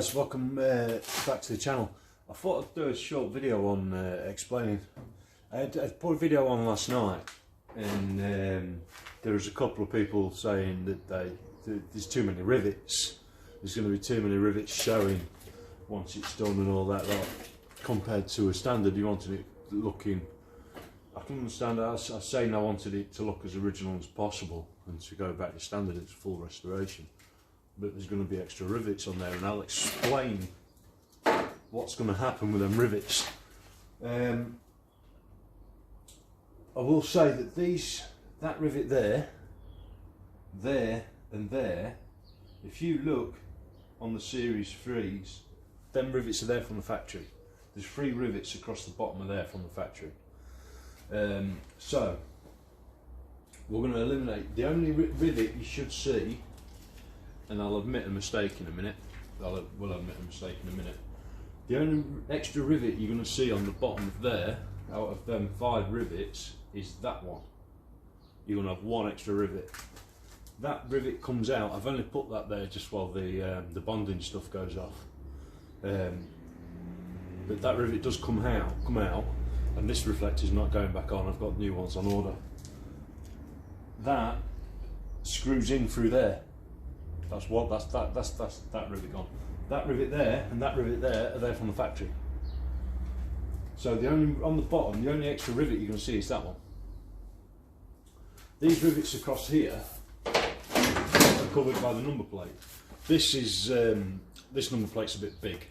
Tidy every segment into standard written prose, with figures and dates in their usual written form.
guys, welcome back to the channel. I thought I'd do a short video on explaining. I put a video on last night and there was a couple of people saying that there's too many rivets. There's going to be too many rivets showing once it's done and all that lot, compared to a standard. You wanted it looking, I can understand that. I was saying I wanted it to look as original as possible, and to go back to standard it's full restoration. But there's going to be extra rivets on there, and I'll explain what's going to happen with them rivets. I will say that that rivet there, and there, if you look on the series 3s, them rivets are there from the factory. There's 3 rivets across the bottom of there from the factory. So we're going to eliminate the only rivet you should see, and I'll admit a mistake in a minute. We'll admit a mistake in a minute. The only extra rivet you're going to see on the bottom of there, out of them 5 rivets, is that one. You're going to have 1 extra rivet. That rivet comes out. I've only put that there just while the bonding stuff goes off. But that rivet does come out, and this reflector's not going back on. I've got new ones on order. That screws in through there. That's that rivet gone. That rivet there and that rivet there are there from the factory. So on the bottom, the only extra rivet you're going to see is that one. These rivets across here are covered by the number plate. This number plate's a bit big.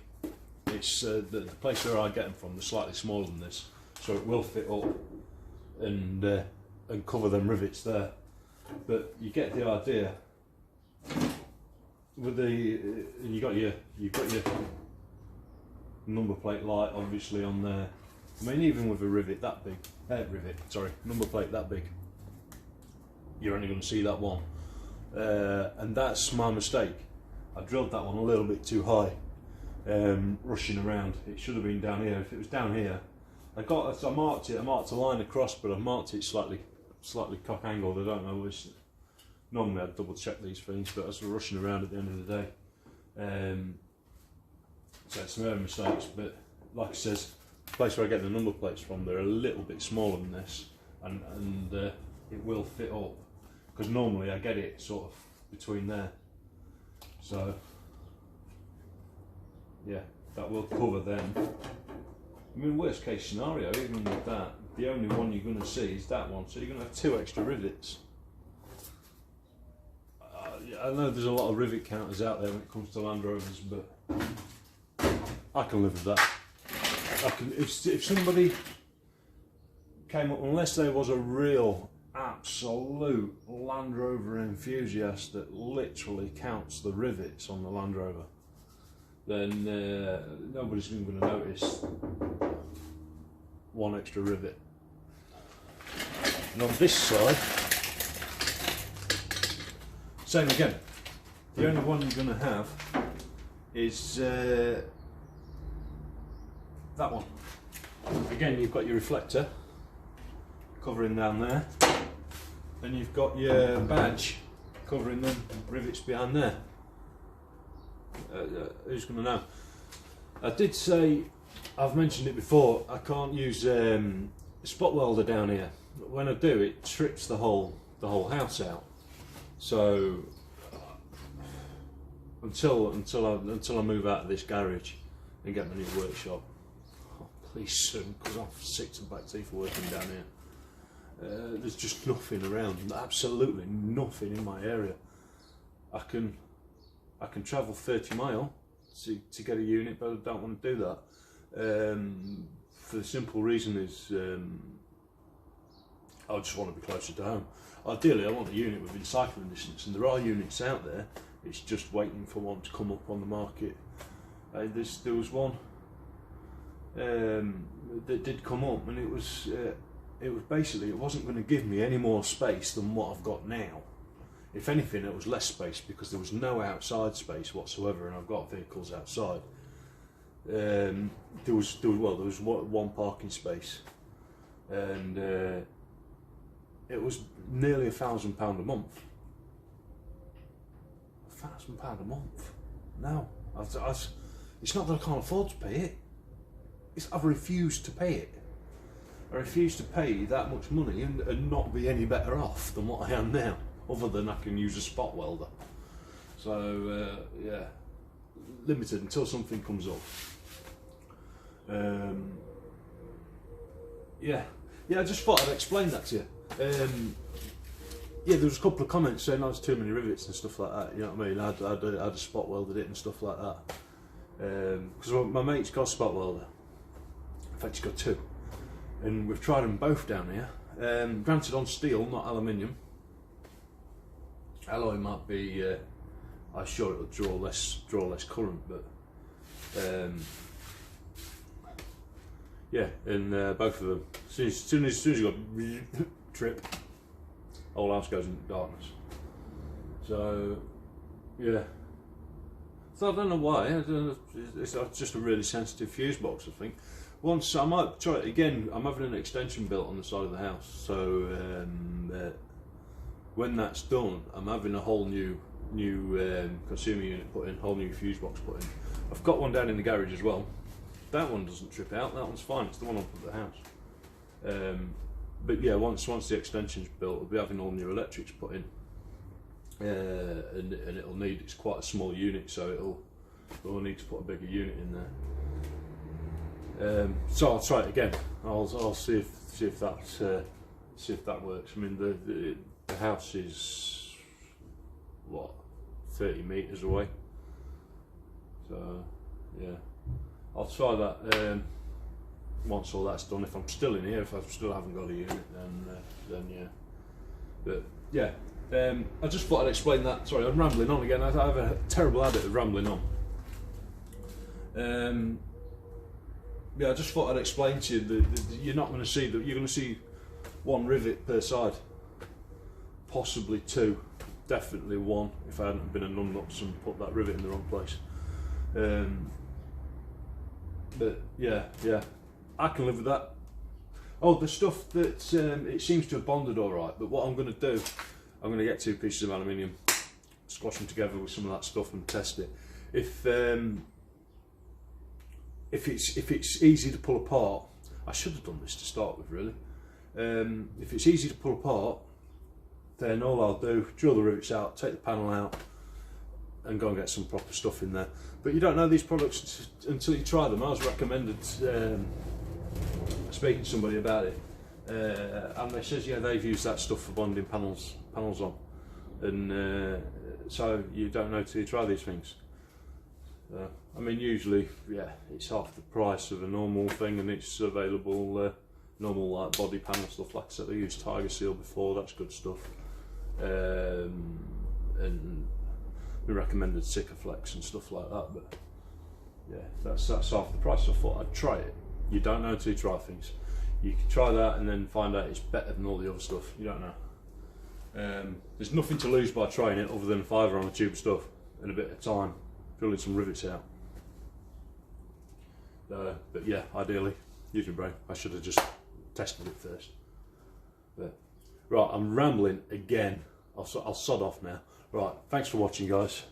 It's the place where I get them from, they're slightly smaller than this, so it will fit up and cover them rivets there. But you get the idea. With you've got your number plate light obviously on there. I mean, even with a rivet that big, number plate that big, you're only going to see that one, and that's my mistake. I drilled that one a little bit too high, rushing around. It should have been down here. If it was down here, I marked it. I marked a line across, but I marked it slightly cock angled. I don't know which. Normally I'd double check these things, but I was rushing around at the end of the day. So it's some error mistakes, but like I says, the place where I get the number plates from, they're a little bit smaller than this, and it will fit up, because normally I get it sort of between there. So yeah, that will cover them. I mean, worst case scenario, even with that, the only one you're going to see is that one, so you're going to have 2 extra rivets. I know there's a lot of rivet counters out there when it comes to Land Rovers, but I can live with that. If somebody came up, unless there was a real absolute Land Rover enthusiast that literally counts the rivets on the Land Rover, then nobody's even going to notice 1 extra rivet. And on this side, same again. The only one you're going to have is that one. Again, you've got your reflector covering down there, and you've got your badge covering them rivets behind there. Who's going to know? I did say, I've mentioned it before, I can't use a spot welder down here. When I do, it trips the whole house out. So until I move out of this garage and get my new workshop, please soon, because I'm sick to the back teeth of working down here. There's just nothing around, absolutely nothing in my area. I can travel 30 miles to get a unit, but I don't want to do that. For the simple reason is I just want to be closer to home. Ideally, I want a unit within cycling distance, and there are units out there. It's just waiting for one to come up on the market. There was one that did come up, and it was basically, it wasn't going to give me any more space than what I've got now. If anything, it was less space, because there was no outside space whatsoever, and I've got vehicles outside. There was 1 parking space, and it was nearly £1,000 a month. £1,000 a month? No, It's not that I can't afford to pay it. I've refused to pay it. I refuse to pay that much money and not be any better off than what I am now, other than I can use a spot welder. So yeah, limited until something comes up. Yeah, I just thought I'd explain that to you. Yeah, there was a couple of comments saying there's too many rivets and stuff like that. You know what I mean? I'd spot welded it and stuff like that. Because my mate's got a spot welder. In fact, he's got two, and we've tried them both down here. Granted, on steel, not aluminium. Alloy might be. I'm sure it'll draw less current, but yeah, and both of them. As soon as you got trip, whole house goes into darkness. So yeah. So I don't know why. It's just a really sensitive fuse box, I think. Once I might try it again. I'm having an extension built on the side of the house, so when that's done, I'm having a whole new consumer unit put in, whole new fuse box put in. I've got one down in the garage as well. That one doesn't trip out. That one's fine. It's the one on top of the house. But yeah, once the extension's built, we'll be having all new electrics put in, and it'll need. It's quite a small unit, so we'll need to put a bigger unit in there. So I'll try it again. I'll see if that works. I mean, the house is what, 30 meters away. So yeah, I'll try that once all that's done. If I'm still in here, if I still haven't got a unit, then yeah. But yeah, I just thought I'd explain that. Sorry, I'm rambling on again. I have a terrible habit of rambling on. Yeah, I just thought I'd explain to you that you're not going to see that. You're going to see one rivet per side, possibly two, definitely one. If I hadn't been a numbnuts and put that rivet in the wrong place. But yeah, I can live with that. Oh, the stuff that it seems to have bonded all right. But what I'm going to do, I'm going to get 2 pieces of aluminium, squash them together with some of that stuff and test it. If it's easy to pull apart, I should have done this to start with, really. If it's easy to pull apart, then all I'll do, drill the rivets out, take the panel out, and go and get some proper stuff in there. But you don't know these products until you try them. I was recommended speaking to somebody about it, and they says, yeah, they've used that stuff for bonding panels on, and so you don't know till you try these things. I mean, usually, yeah, it's half the price of a normal thing, and it's available normal like body panel stuff. Like I said, I used Tiger Seal before. That's good stuff. And we recommended Sikaflex and stuff like that. But yeah, that's half the price. I thought I'd try it. You don't know until you try things. You can try that and then find out it's better than all the other stuff. You don't know. There's nothing to lose by trying it other than a fiver on a tube of stuff and a bit of time drilling some rivets out. But yeah, ideally, use your brain. I should have just tested it first. But right, I'm rambling again. I'll sod off now. Right, thanks for watching, guys.